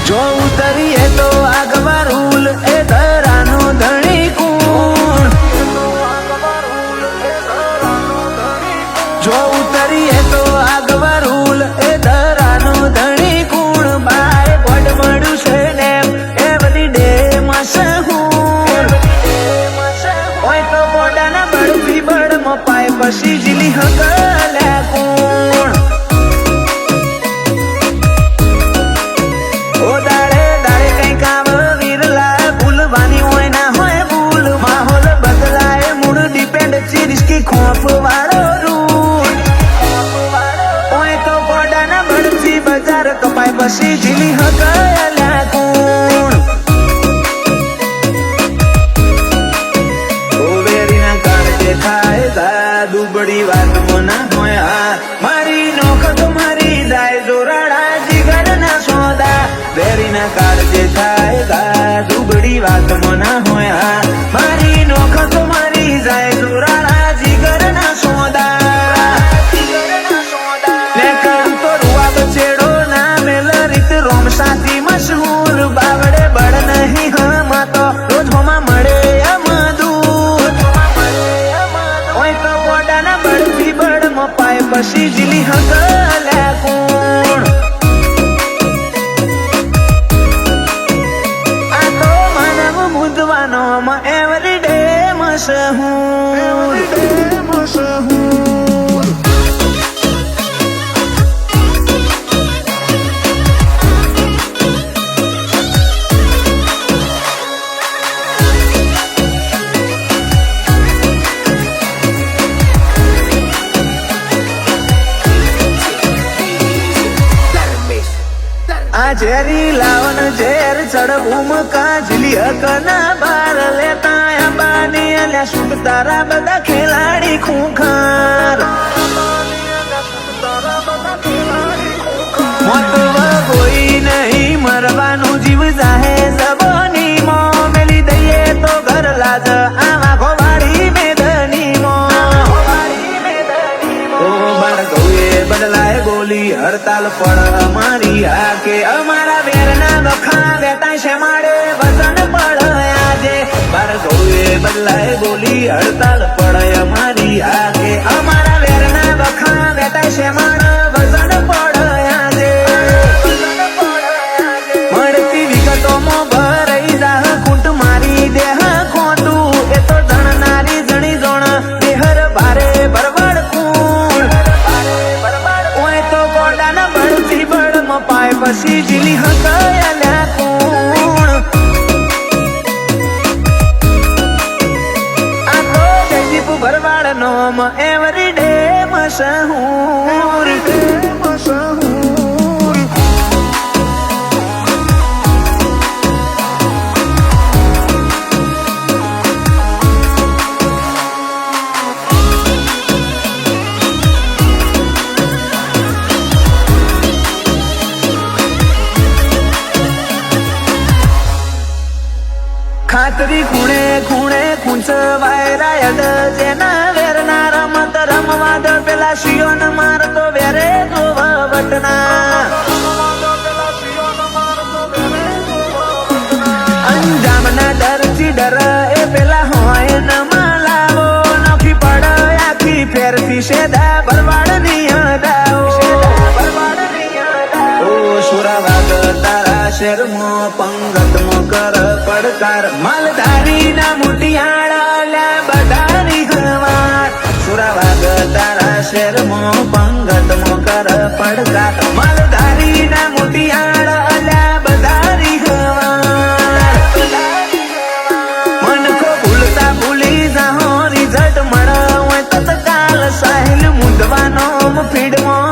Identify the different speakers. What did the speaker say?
Speaker 1: જો ઉતરીએ તો આગવા રૂલ એ ધરાનો ધણી કુણ જો ઉતરીએ તો આગવા રૂલ એ ધરાનો ધણી કુણ બાય પડ મળ્યું છે ને એવરી ડે મશહૂર ઓય તો બોડાના બળથી બળ મપાય પછી જીલી હકલ્યા કુણ ખોફ વાળો રૂટ ઓય તો પોડાના બળથી બજાર કપાય પછી જીલી હકલ્યા કુણ ઓ વેરીના કાળજે થાય ગા દુબળી વાત મના હોય આ મારી નોખ તો મારી જાય જોરાડા જીગરના સોદા વેરીના કાળજે થાય ગા દુબળી વાત મના હોય આ મારી નોખ તો મારી જાય જોરાડા સાથી મશહૂર બાવડે બળ નહીં હમા તો રોજ હોમાં મળે મધુર ઓય તો બોડાના બળથી બળ મપાય પછી જીલી હકલ્યા કુણ આ તો માનવ મુદવાનો એવરી ડે મશહૂર આ ઝેરી લાવન ઝેર ચડવું કાજલી હકના બાર લેતા અંબાની અલ્યા સુટ તારા બધા ખેલાડી ખૂંખાર મોત કોઈ નહીં મરવાનું જીવ જાહે જબોની મો મેલી દઈએ તો ઘર લાજ આવા ગોવાળી મેદની મો ઓ બાર ગૌએ બદલાય બોલી હડતાલ પડ અમારી આ કે અમારા વેરના વખા વેતા છે માડે વસન પડ આજે બાર ગૌએ બદલાય બોલી હડતાલ પડ અમારી આ કે અમારા વેરના વખા વેતા છે માડ વસન પડ આજે મળતી વિગતોમાં ભરાઈ જાહ કૂટ મારી દેહ ખોટું એ તો જણનારી જણી જોણ દેહર ભારે બરબડ કુણ ઓય તો બોડાના બળથી બળ મપાય પછી જીલી હકલ્યા કુણ આ તો જયદીપ ભરવાડ નોમ એવરી ડે મશહૂર ખાતરી ખૂણે ખૂણે ખૂંચવાય રાયડ જેના વેરના રમત રમવાદ પેલા શિયોન મારતો વેરે વટના અંજામના ડરથી ડર એ પેલા હોય ન લાવો નોખી પડ આખી ફેરથી શેદા ભરવાડની અદાઓ ઓ સુરાવાગ તારા શેરમાં પંગતમાં કર પડકાર માલધારી ના મોટિયાળા બધાની હવાર સુરાવાગ તારા શેરમાં પંગતમાં કર પડકાર માલધારી ના મોટિયાળા બધાની હવાર મનખો ભૂલતા ભૂલી જાહો રિઝલ્ટ મળે હોય તત્કાલ સાહિલ મુંડવાનો ફીડમાં